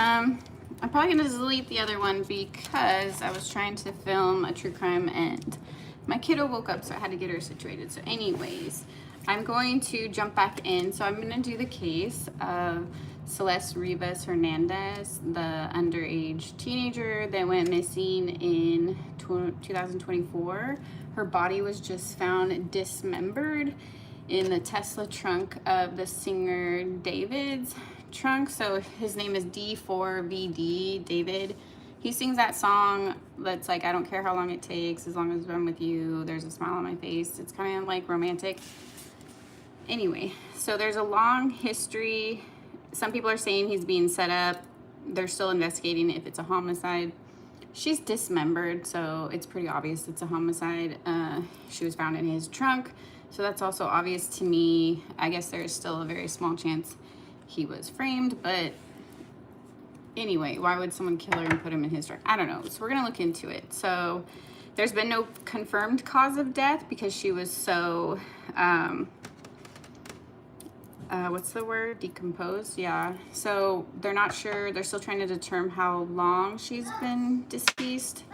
I'm probably gonna delete the other one because I was trying to film a true crime and my kiddo woke up, so I had to get her situated. So anyways, I'm going to jump back in. So I'm gonna do the case of Celeste Hernandez, the underage teenager that went missing in 2024. Her body was just found dismembered in the Tesla trunk of the singer David's trunk. So his name is D4VD, David. He sings that song that's like, I don't care how long it takes, as long as I'm with you, there's a smile on my face. It's kind of like romantic. Anyway, so there's a long history. Some people are saying he's being set up. They're still investigating if it's a homicide. She's dismembered, so it's pretty obvious it's a homicide. She was found in his trunk, so that's also obvious to me. I guess there is still a very small chance he was framed, but anyway, why would someone kill her and put him in his trunk? I don't know. So we're gonna look into it. So there's been no confirmed cause of death because she was so what's the word? Decomposed? Yeah. So they're not sure. They're still trying to determine how long she's been deceased.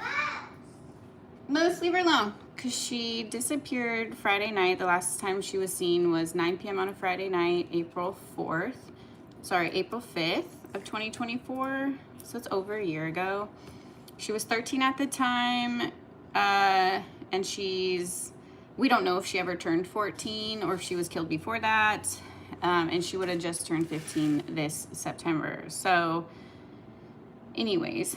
Let's leave her alone because she disappeared Friday night. The last time she was seen was 9 p.m. on a Friday night, April 5th of 2024. So it's over a year ago. She was 13 at the time. And we don't know if she ever turned 14 or if she was killed before that. And she would have just turned 15 this September. So anyways,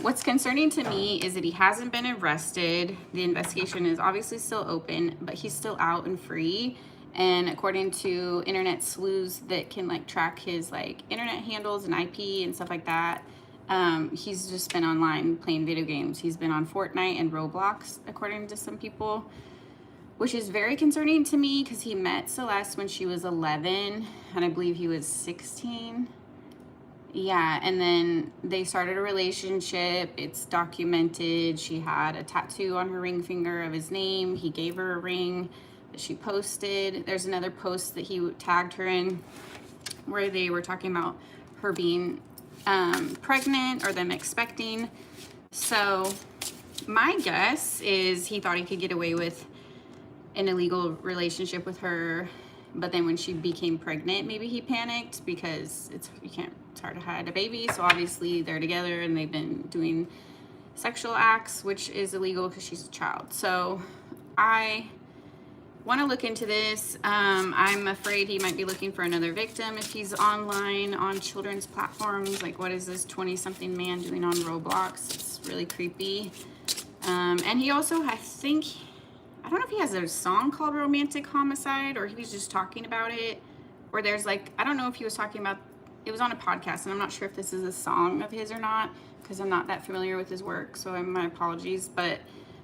what's concerning to me is that he hasn't been arrested. The investigation is obviously still open, but he's still out and free. And according to internet sleuths that can like track his like internet handles and IP and stuff like that, he's just been online playing video games. He's been on Fortnite and Roblox, according to some people, which is very concerning to me because he met Celeste when she was 11 and I believe he was 16. Yeah, and then they started a relationship. It's documented. She had a tattoo on her ring finger of his name. He gave her a ring that she posted. There's another post that he tagged her in where they were talking about her being pregnant or them expecting. So my guess is he thought he could get away with an illegal relationship with her, but then when she became pregnant, maybe he panicked because it's hard to hide a baby. So obviously they're together and they've been doing sexual acts, which is illegal because she's a child. So I want to look into this. I'm afraid he might be looking for another victim if he's online on children's platforms. Like, what is this 20-something man doing on Roblox? It's really creepy. And he also, I don't know if he has a song called Romantic Homicide or he was just talking about it. Or there's like, I don't know if he was talking about, it was on a podcast and I'm not sure if this is a song of his or not because I'm not that familiar with his work, so my apologies. But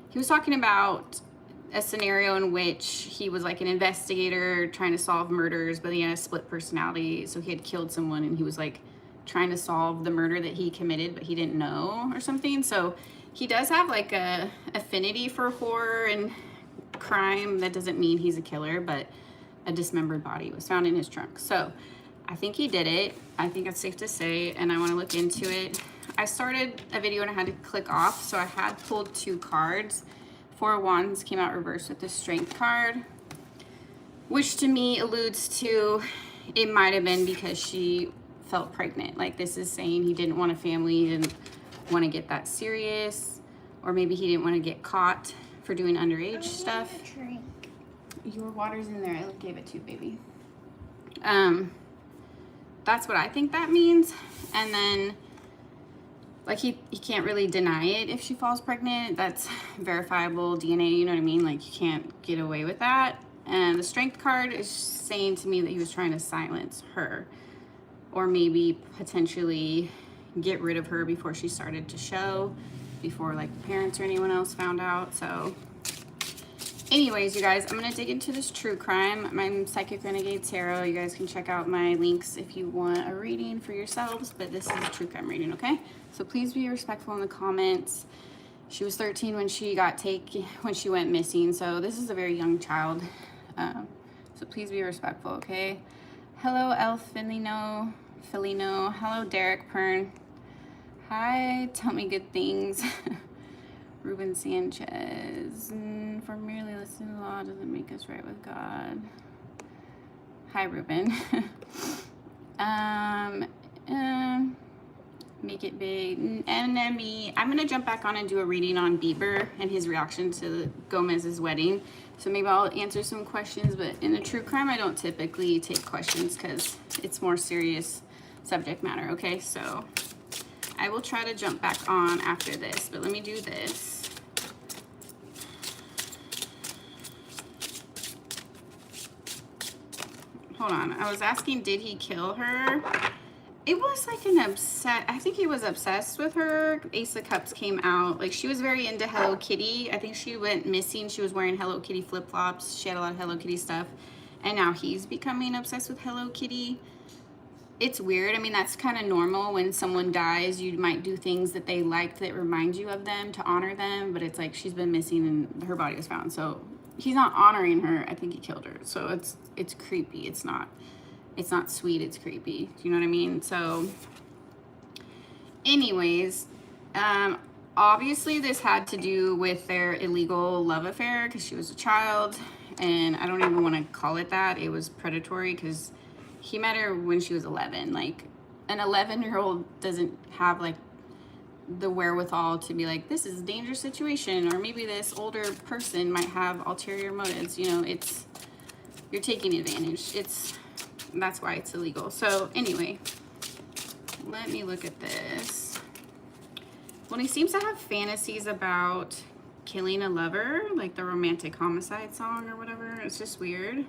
he was talking about a scenario in which he was like an investigator trying to solve murders, but he had a split personality. So he had killed someone and he was like trying to solve the murder that he committed, but he didn't know or something. So he does have like a affinity for horror and crime. That doesn't mean he's a killer, but a dismembered body was found in his trunk. So I think he did it. I think it's safe to say, and I want to look into it. I started a video and I had to click off, so I had pulled 2 cards. 4 of Wands came out reversed with the Strength card, which to me alludes to it might have been because she felt pregnant. Like, this is saying he didn't want a family, he didn't want to get that serious, or maybe he didn't want to get caught for doing underage stuff. Your water's in there. I gave it to you, baby. That's what I think that means. And then like he can't really deny it if she falls pregnant. That's verifiable DNA, you know what I mean? Like, you can't get away with that. And the Strength card is saying to me that he was trying to silence her or maybe potentially get rid of her before she started to show, before like parents or anyone else found out. So anyways, you guys, I'm going to dig into this true crime. I'm Psychic Renegade Tarot. You guys can check out my links if you want a reading for yourselves, but this is a true crime reading, okay? So please be respectful in the comments. She was 13 when she went missing, so this is a very young child. So please be respectful, okay? Hello, Elfinino. Felino. Hello, Derek Pern. Hi, tell me good things. Ruben Sanchez. For merely listening to law doesn't make us right with God. Hi, Ruben. Make it big. Enemy. I'm gonna jump back on and do a reading on Bieber and his reaction to Gomez's wedding. So maybe I'll answer some questions, but in a true crime, I don't typically take questions because it's more serious subject matter. Okay, so I will try to jump back on after this, but let me do this. Hold on. I was asking, did he kill her? It was like I think he was obsessed with her. Ace of Cups came out. Like, she was very into Hello Kitty. I think she went missing. She was wearing Hello Kitty flip-flops. She had a lot of Hello Kitty stuff. And now he's becoming obsessed with Hello Kitty. It's weird. I mean, that's kind of normal. When someone dies, you might do things that they liked that remind you of them to honor them. But it's like she's been missing and her body was found. So he's not honoring her. I think he killed her. So it's creepy. It's not sweet, it's creepy. Do you know what I mean? So anyways, obviously this had to do with their illegal love affair because she was a child, and I don't even want to call it that. It was predatory because he met her when she was 11. Like, an 11-year-old doesn't have like the wherewithal to be like, this is a dangerous situation, or maybe this older person might have ulterior motives. You know, you're taking advantage. That's why it's illegal. So anyway, let me look at this. Well, he seems to have fantasies about killing a lover, like the romantic homicide song or whatever. It's just weird.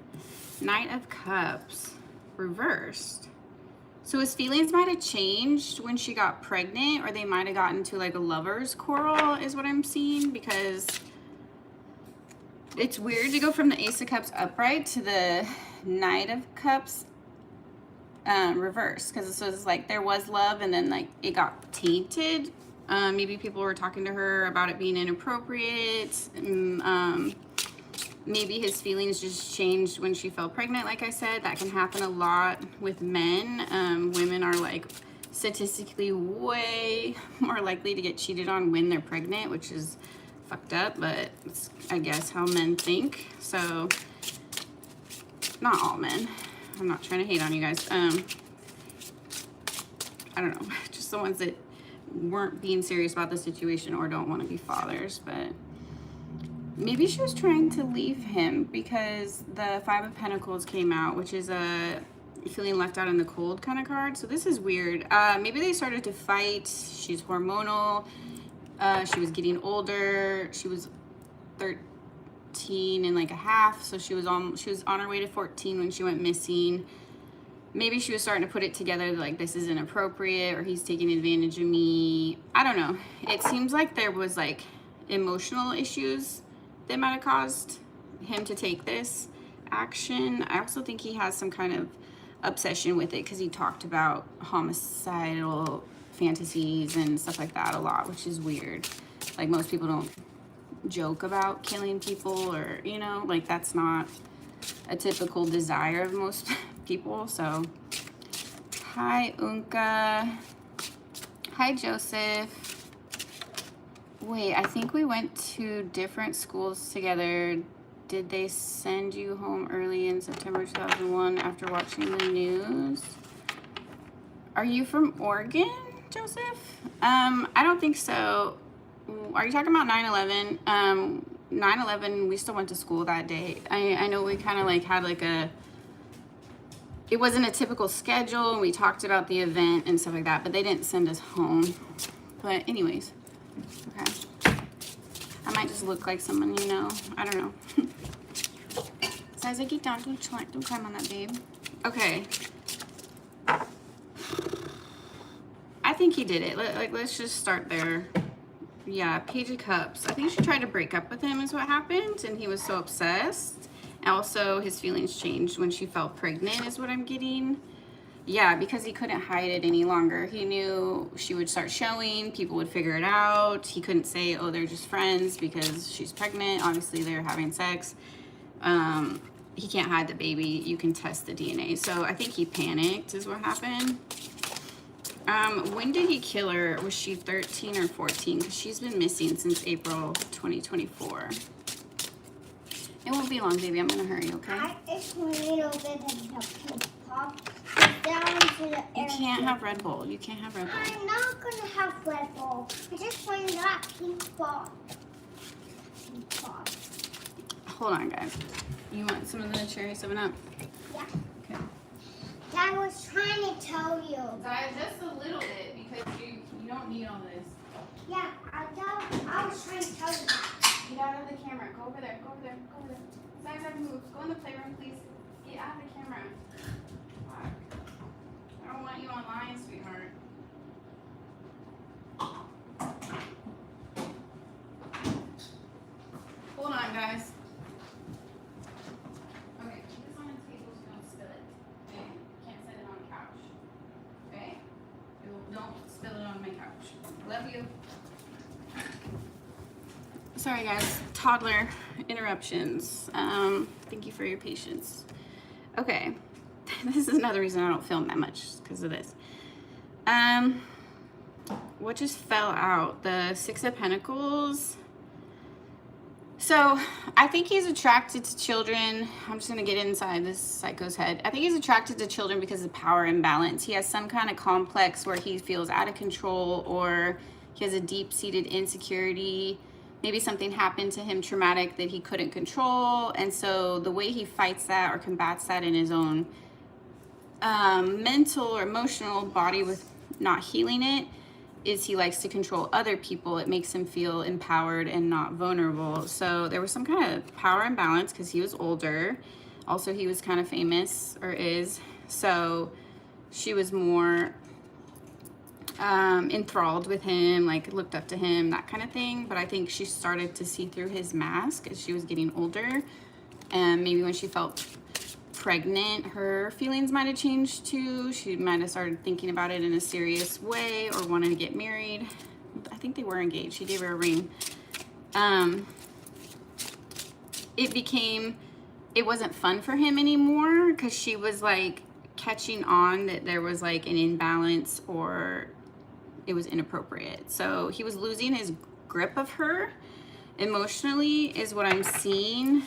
Knight of Cups, reversed. So his feelings might have changed when she got pregnant, or they might have gotten to like a lover's quarrel is what I'm seeing, because it's weird to go from the Ace of Cups upright to the Knight of Cups reverse, because it was like there was love and then like it got tainted. Maybe people were talking to her about it being inappropriate. Maybe his feelings just changed when she fell pregnant. Like I said, that can happen a lot with men. Women are like statistically way more likely to get cheated on when they're pregnant, which is fucked up, but it's, I guess, how men think. So not all men. I'm not trying to hate on you guys. I don't know, just the ones that weren't being serious about the situation or don't want to be fathers. But maybe she was trying to leave him because the Five of Pentacles came out, which is a feeling left out in the cold kind of card. So this is weird. Maybe they started to fight. She's hormonal. She was getting older. She was 13 and like a half, so she was on her way to 14 when she went missing. Maybe she was starting to put it together like, this is inappropriate, or he's taking advantage of me. I don't know. It seems like there was like emotional issues that might have caused him to take this action. I also think he has some kind of obsession with it because he talked about homicidal fantasies and stuff like that a lot, which is weird. Like, most people don't joke about killing people, or, you know, like, that's not a typical desire of most people. So hi Unka. Hi Joseph. Wait, I think we went to different schools together. Did they send you home early in September 2001 after watching the news? Are you from Oregon, Joseph? I don't think so. Are you talking about 9/11? 9/11, we still went to school that day. I know we kind of like had like it wasn't a typical schedule, and we talked about the event and stuff like that, but they didn't send us home. But anyways, okay. I might just look like someone you know. I don't know. So as I get down, don't climb on that, babe. Okay. I think he did it. Let's just start there. Yeah, Page of Cups. I think she tried to break up with him is what happened, and he was so obsessed. Also, his feelings changed when she fell pregnant is what I'm getting. Yeah, because he couldn't hide it any longer. He knew she would start showing, people would figure it out. He couldn't say, oh, they're just friends because she's pregnant. Obviously, they're having sex. he can't hide the baby. You can test the DNA. So I think he panicked is what happened. When did he kill her? Was she 13 or 14? Because she's been missing since April 2024. It won't be long, baby. I'm going to hurry, okay? I just want a little bit of the pop down to the You can't have Red Bull. You can't have Red Bull. I'm not going to have Red Bull. I just want that pink ball. Hold on, guys. You want some of the cherry 7-Up? Yeah. Okay. I was trying to tell you. Guys, just a little bit because you don't need all this. Yeah, I was trying to tell you that. Get out of the camera. Go over there. Go over there. Go over there. Zag, move. Go in the playroom, please. Get out of the camera. Fuck. I don't want you online, sweetheart. Hold on, guys. Okay, keep this on the table so don't spill it. Okay? Can't set it on the couch. Okay? Don't spill it on my couch. Love you. Sorry guys, toddler interruptions. Thank you for your patience. Okay, this is another reason I don't film that much because of this. What just fell out? The Six of Pentacles. So I think he's attracted to children. I'm just gonna get inside this psycho's head. I think he's attracted to children because of power imbalance. He has some kind of complex where he feels out of control, or he has a deep-seated insecurity. Maybe something happened to him traumatic that he couldn't control. And so the way he fights that or combats that in his own mental or emotional body with not healing it is he likes to control other people. It makes him feel empowered and not vulnerable. So there was some kind of power imbalance because he was older. Also, he was kind of famous, or is. So she was more enthralled with him, like looked up to him, that kind of thing. But I think she started to see through his mask as she was getting older. And maybe when she felt pregnant, her feelings might have changed too. She might have started thinking about it in a serious way or wanted to get married. I think they were engaged. She gave her a ring. It wasn't fun for him anymore because she was like catching on that there was like an imbalance or it was inappropriate. So he was losing his grip of her emotionally is what I'm seeing,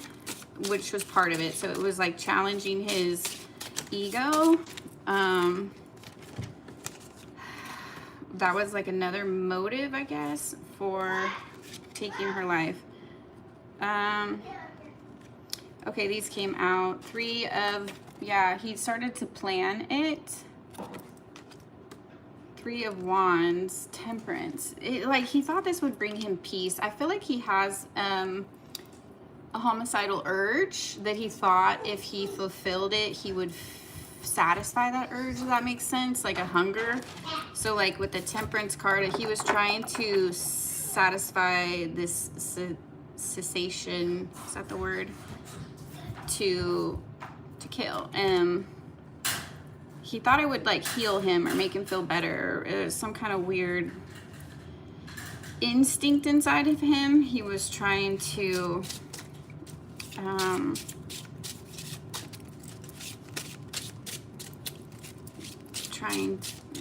which was part of it. So it was like challenging his ego. That was like another motive, I guess, for taking her life. Okay, these came out. He started to plan it. 3 of Wands, Temperance. He thought this would bring him peace. I feel like he has a homicidal urge that he thought if he fulfilled it, he would satisfy that urge, if that makes sense, like a hunger. So like with the Temperance card, he was trying to satisfy this cessation, is that the word? To kill. He thought it would like heal him or make him feel better. It was some kind of weird instinct inside of him. He was trying to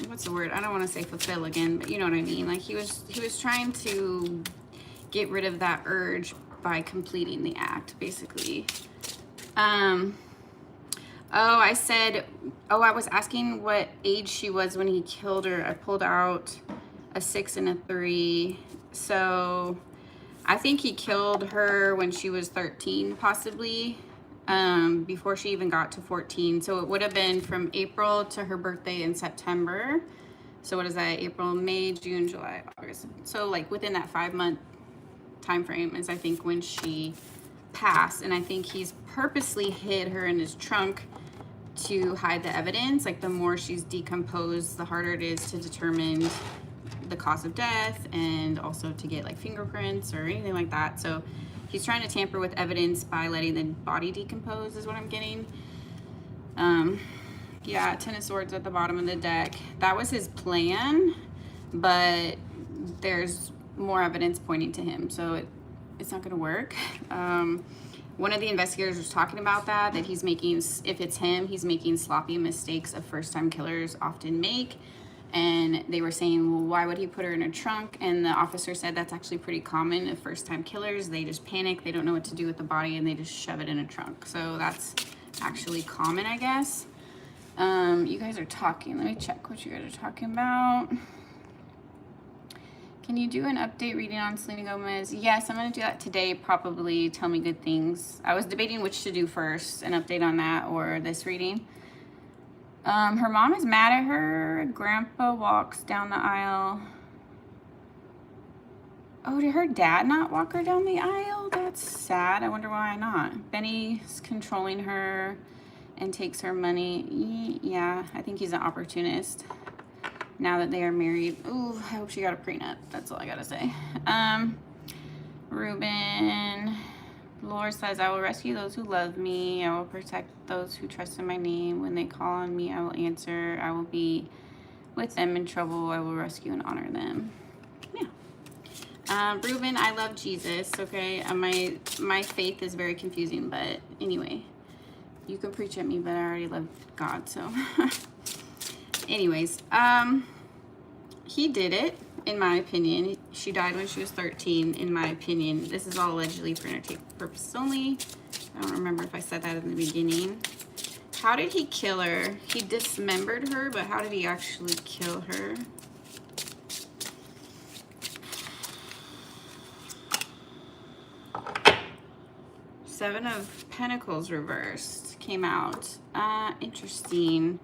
what's the word? I don't want to say fulfill again, but you know what I mean. Like he was trying to get rid of that urge by completing the act, basically. I was asking what age she was when he killed her. I pulled out a 6 and a 3. So I think he killed her when she was 13, possibly, before she even got to 14. So it would have been from April to her birthday in September. So what is that? April, May, June, July, August. So like within that 5-month time frame is I think when she passed. And I think he's purposely hid her in his trunk to hide the evidence. Like the more she's decomposed, the harder it is to determine the cause of death and also to get like fingerprints or anything like that. So he's trying to tamper with evidence by letting the body decompose is what I'm getting. Yeah, 10 of Swords at the bottom of the deck. That was his plan, but there's more evidence pointing to him, so it's not gonna work. one of the investigators was talking about that he's making, if it's him, he's making sloppy mistakes of first-time killers often make. And they were saying, well, why would he put her in a trunk? And the officer said that's actually pretty common of first-time killers. They just panic, they don't know what to do with the body, and they just shove it in a trunk. So that's actually common, I guess. You guys are talking. Let me check what you guys are talking about. Can you do an update reading on Selena Gomez? Yes, I'm going to do that today, probably. Tell me good things. I was debating which to do first, an update on that or this reading. Her mom is mad at her. Grandpa walks down the aisle. Oh, did her dad not walk her down the aisle? That's sad. I wonder why not. Benny's controlling her and takes her money. Yeah, I think he's an opportunist. Now that they are married. Ooh, I hope she got a prenup. That's all I gotta say. Ruben. Lord says, I will rescue those who love me. I will protect those who trust in my name. When they call on me, I will answer. I will be with them in trouble. I will rescue and honor them. Yeah. Ruben, I love Jesus, okay? My faith is very confusing, but anyway. You can preach at me, but I already love God, so. Anyways, he did it. In my opinion, she died when she was 13, in my opinion. This is all allegedly for entertainment purposes only. I don't remember if I said that in the beginning. How did he kill her? He dismembered her, but how did he actually kill her? Seven of Pentacles reversed came out. Interesting.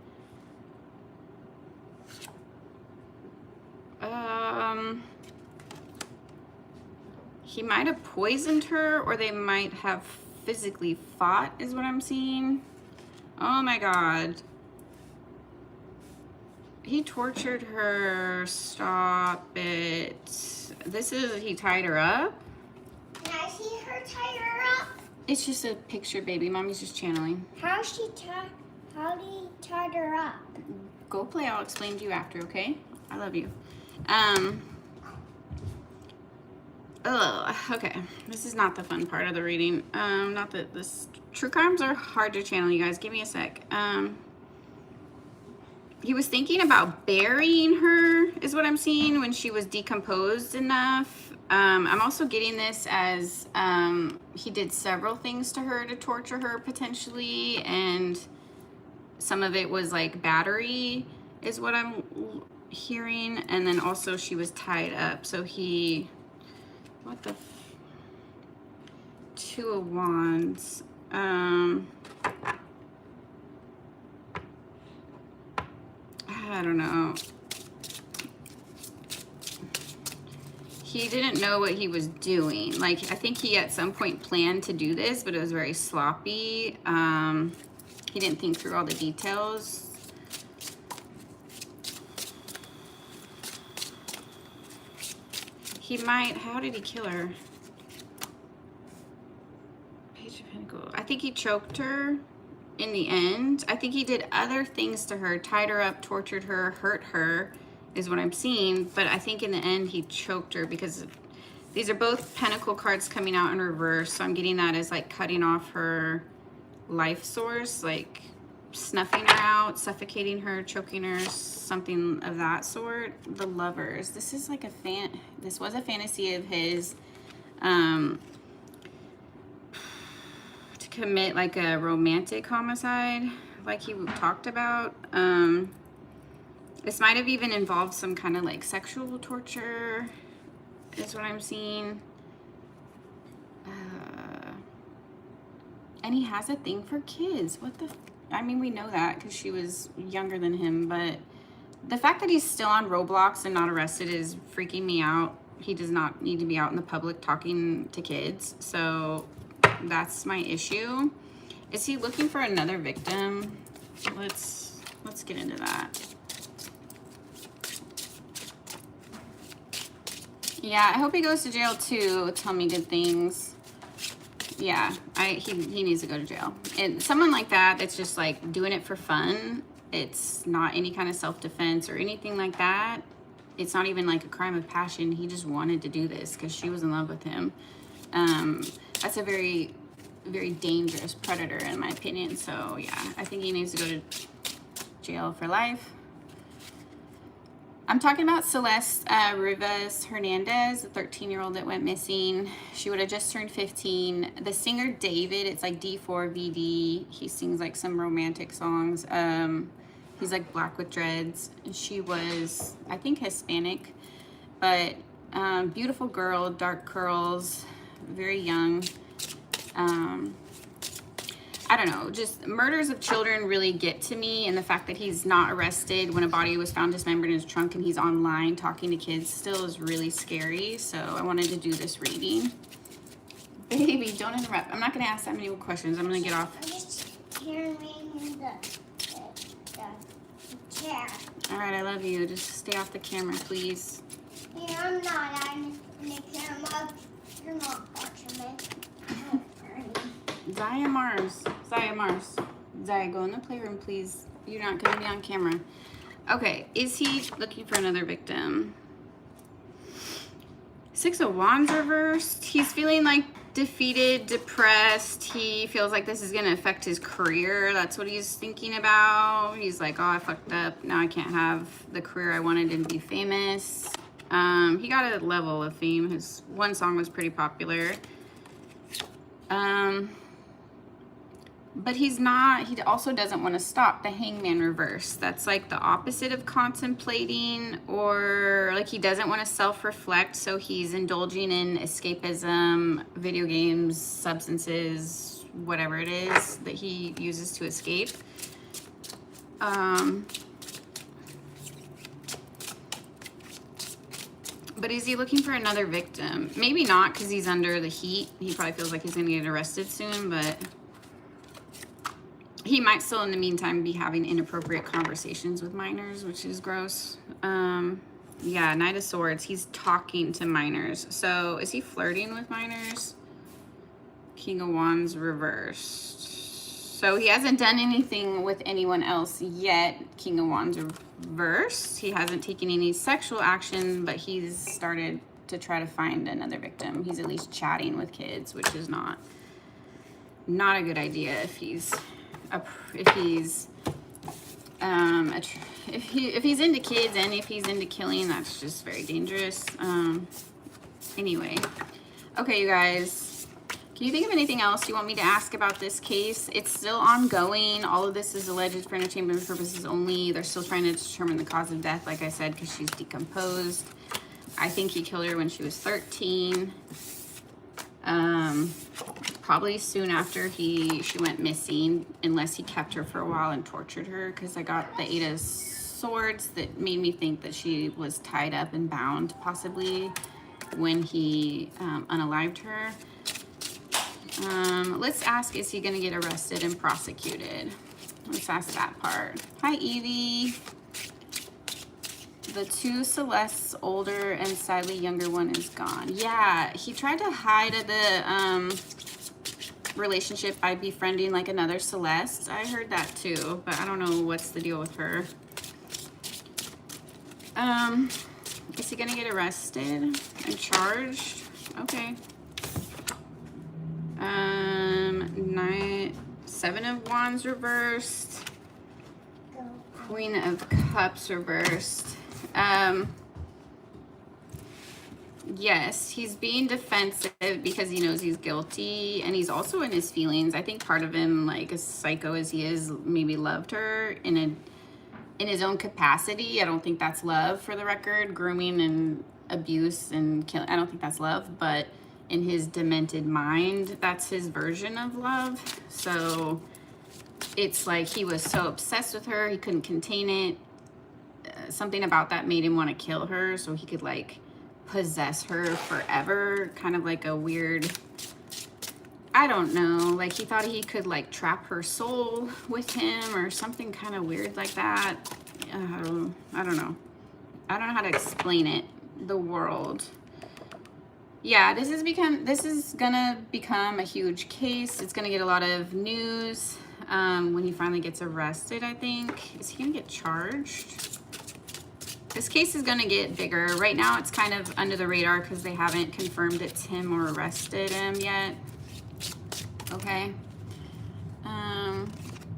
He might have poisoned her, or they might have physically fought, is what I'm seeing. Oh my God. He tortured her. Stop it. This is, he tied her up? Can I see her tie her up? It's just a picture, baby. Mommy's just channeling. How did he tie her up? Go play. I'll explain to you after, okay? I love you. Okay. This is not the fun part of the reading. Not that this true crimes are hard to channel, you guys. Give me a sec. He was thinking about burying her, is what I'm seeing, when she was decomposed enough. I'm also getting this as he did several things to her to torture her potentially, and some of it was like battery, is what I'm hearing, and then also she was tied up. So he, what the, Two of Wands. I don't know. He didn't know what he was doing. Like, I think he at some point planned to do this, but it was very sloppy. He didn't think through all the details. He might, how did he kill her? Page of Pentacles. I think he choked her in the end. I think he did other things to her, tied her up, tortured her, hurt her, is what I'm seeing. But I think in the end he choked her, because these are both Pentacle cards coming out in reverse. So I'm getting that as like cutting off her life source, like snuffing her out, suffocating her, choking her, something of that sort. The Lovers. This is like this was a fantasy of his, to commit like a romantic homicide, like he talked about. This might have even involved some kind of like sexual torture, is what I'm seeing. And he has a thing for kids. What the, I mean, we know that because she was younger than him, but the fact that he's still on Roblox and not arrested is freaking me out. He does not need to be out in the public talking to kids. So that's my issue. Is he looking for another victim? Let's get into that. Yeah, I hope he goes to jail too. Tell me good things. Yeah, he needs to go to jail. And someone like that, that's just like doing it for fun. It's not any kind of self-defense or anything like that. It's not even like a crime of passion. He just wanted to do this because she was in love with him. That's a very, very dangerous predator in my opinion. So yeah, I think he needs to go to jail for life. I'm talking about Celeste Hernandez, the 13-year-old that went missing. She would have just turned 15. The singer David, it's like D4VD. He sings like some romantic songs. He's like black with dreads. She was, I think, Hispanic, but beautiful girl, dark curls, very young. I don't know, just murders of children really get to me, and the fact that he's not arrested when a body was found dismembered in his trunk and he's online talking to kids still is really scary. So I wanted to do this reading. Baby, don't interrupt. I'm not going to ask that many questions. I'm going to get off. I'm just hearing the chair. All right, I love you. Just stay off the camera, please. Yeah, I'm not on the camera. You're not watching me. Zaya Mars. Zaya, go in the playroom, please. You're not going to be on camera. Okay, is he looking for another victim? 6 of Wands reversed. He's feeling like defeated, depressed. He feels like this is going to affect his career. That's what he's thinking about. He's like, oh, I fucked up. Now I can't have the career I wanted and be famous. He got a level of fame. His one song was pretty popular. But he's not, he also doesn't want to stop. The Hangman reverse. That's like the opposite of contemplating, or like he doesn't want to self-reflect. So he's indulging in escapism, video games, substances, whatever it is that he uses to escape. But is he looking for another victim? Maybe not, because he's under the heat. He probably feels like he's going to get arrested soon, but he might still, in the meantime, be having inappropriate conversations with minors, which is gross. Yeah, Knight of Swords. He's talking to minors. So is he flirting with minors? King of Wands reversed. So he hasn't done anything with anyone else yet. King of Wands reversed. He hasn't taken any sexual action, but he's started to try to find another victim. He's at least chatting with kids, which is not a good idea if he's into kids and if he's into killing. That's just very dangerous. Anyway, okay, you guys, can you think of anything else you want me to ask about this case? It's still ongoing. All of this is alleged for entertainment purposes only. They're still trying to determine the cause of death, like I said, because she's decomposed. I think he killed her when she was 13. Probably soon after she went missing, unless he kept her for a while and tortured her, because I got the 8 of Swords that made me think that she was tied up and bound, possibly, when he unalived her. Let's ask, is he going to get arrested and prosecuted? Let's ask that part. Hi, Evie. The 2 Celestes, older and sadly younger one, is gone. Yeah, he tried to hide the relationship by befriending like another Celeste. I heard that too, but I don't know what's the deal with her. Is he gonna get arrested and charged? Okay. 7 of Wands reversed. Queen of Cups reversed. Yes, he's being defensive because he knows he's guilty, and he's also in his feelings. I think part of him, like as psycho as he is, maybe loved her in his own capacity. I don't think that's love, for the record. Grooming and abuse and killing, I don't think that's love, but in his demented mind, that's his version of love. So it's like he was so obsessed with her, he couldn't contain it. Something about that made him want to kill her so he could like possess her forever. Kind of like a weird, I don't know, like he thought he could like trap her soul with him or something kind of weird like that. I don't know. I don't know how to explain it. The world. Yeah, this is gonna become a huge case. It's gonna get a lot of news when he finally gets arrested, I think. Is he gonna get charged? This case is gonna get bigger. Right now it's kind of under the radar because they haven't confirmed it's him or arrested him yet. Okay.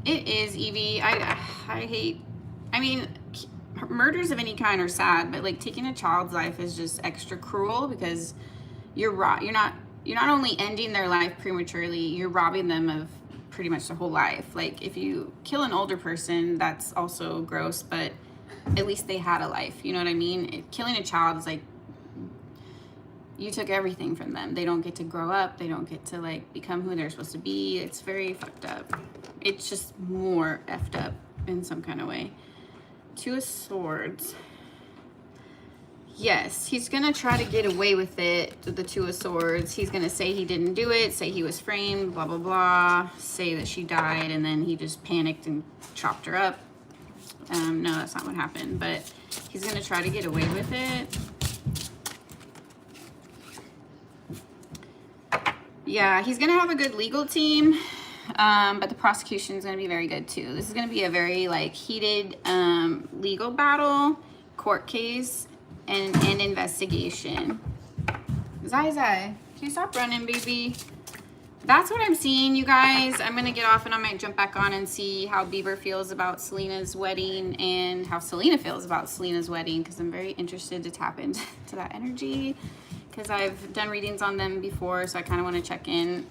It is, Evie. I hate, I mean, murders of any kind are sad, but like taking a child's life is just extra cruel because you're not only ending their life prematurely, you're robbing them of pretty much their whole life. Like if you kill an older person, that's also gross, but at least they had a life. You know what I mean? Killing a child is like, you took everything from them. They don't get to grow up. They don't get to like become who they're supposed to be. It's very fucked up. It's just more effed up in some kind of way. Two of Swords. Yes, he's gonna try to get away with it with the Two of Swords. He's gonna say he didn't do it, say he was framed, blah, blah, blah, say that she died, and then he just panicked and chopped her up. No, that's not what happened, but he's gonna try to get away with it. Yeah, he's gonna have a good legal team, but the prosecution is gonna be very good too. This is gonna be a very like heated legal battle, court case, and an investigation. Zai, can you stop running, baby? That's what I'm seeing, you guys. I'm gonna get off and I might jump back on and see how Bieber feels about Selena's wedding and how Selena feels about Selena's wedding, because I'm very interested to tap into that energy, because I've done readings on them before, so I kind of want to check in.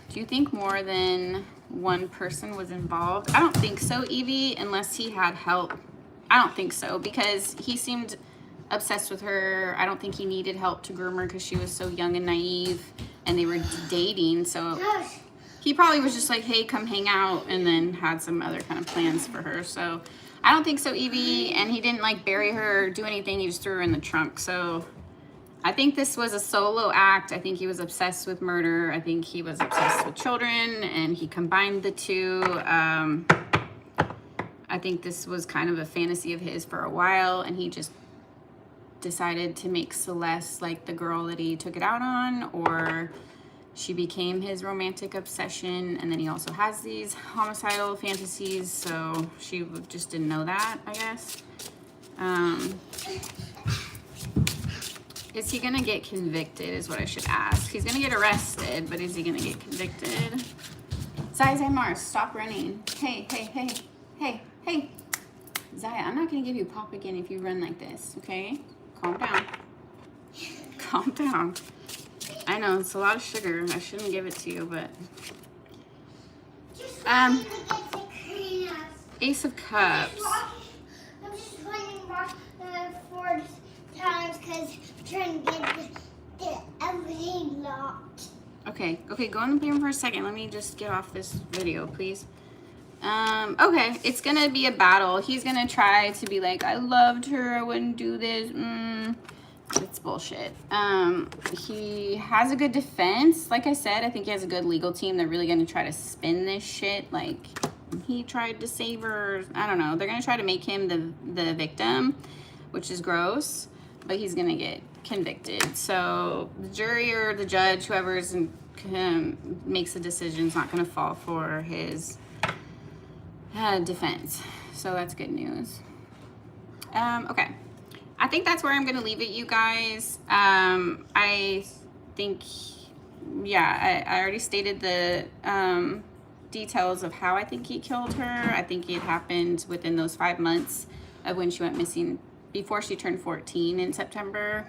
Do you think more than one person was involved? I don't think so, Evie, unless he had help. I don't think so, because he seemed obsessed with her. I don't think he needed help to groom her because she was so young and naive, and they were dating, so he probably was just like, hey, come hang out, and then had some other kind of plans for her. So I don't think so, Evie, and he didn't like bury her or do anything. He just threw her in the trunk. So I think this was a solo act. I think he was obsessed with murder. I think he was obsessed with children, and he combined the two. I think this was kind of a fantasy of his for a while, and he just decided to make Celeste like the girl that he took it out on, or she became his romantic obsession. And then he also has these homicidal fantasies, so she just didn't know that, I guess. Is he gonna get convicted is what I should ask. He's gonna get arrested, but is he gonna get convicted? Zai Mars, stop running. Hey, hey, hey, hey, hey. Zaya, I'm not gonna give you pop again if you run like this, okay? Calm down. Calm down. I know, it's a lot of sugar. I shouldn't give it to you, but... Ace of Cups. I'm just running four times because I'm trying to get everything locked. Okay, go in the bedroom for a second. Let me just get off this video, please. Okay, it's gonna be a battle. He's gonna try to be like, I loved her, I wouldn't do this. It's bullshit. He has a good defense. Like I said, I think he has a good legal team. They're really gonna try to spin this shit like he tried to save her. I don't know. They're gonna try to make him the victim, which is gross, but he's gonna get convicted. So the jury or the judge, whoever's makes the decision, is not gonna fall for his defense. So that's good news. Okay. I think that's where I'm going to leave it, you guys. I think, yeah, I already stated the details of how I think he killed her. I think it happened within those 5 months of when she went missing before she turned 14 in September.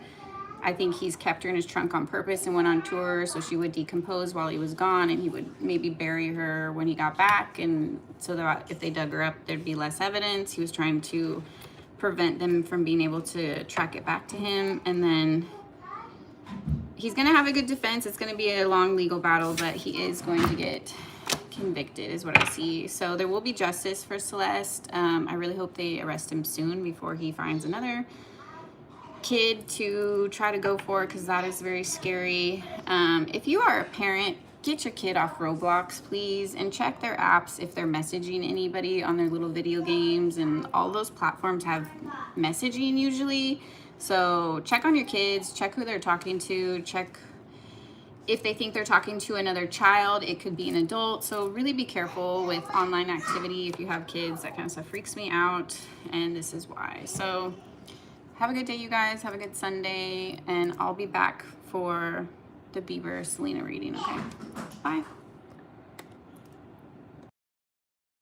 I think he's kept her in his trunk on purpose and went on tour so she would decompose while he was gone, and he would maybe bury her when he got back, and so that if they dug her up, thered be less evidence. He was trying to prevent them from being able to track it back to him. And then he's gonna have a good defense. It's gonna be a long legal battle, but he is going to get convicted is what I see. So there will be justice for Celeste. I really hope they arrest him soon before he finds another kid to try to go for, because that is very scary. If you are a parent, get your kid off Roblox, please, and check their apps if they're messaging anybody on their little video games, and all those platforms have messaging usually. So check on your kids, check who they're talking to, check if they think they're talking to another child. It could be an adult, so really be careful with online activity if you have kids. That kind of stuff freaks me out, and this is why. So have a good day, you guys. Have a good Sunday, and I'll be back for the Bieber Selena reading, okay? Bye.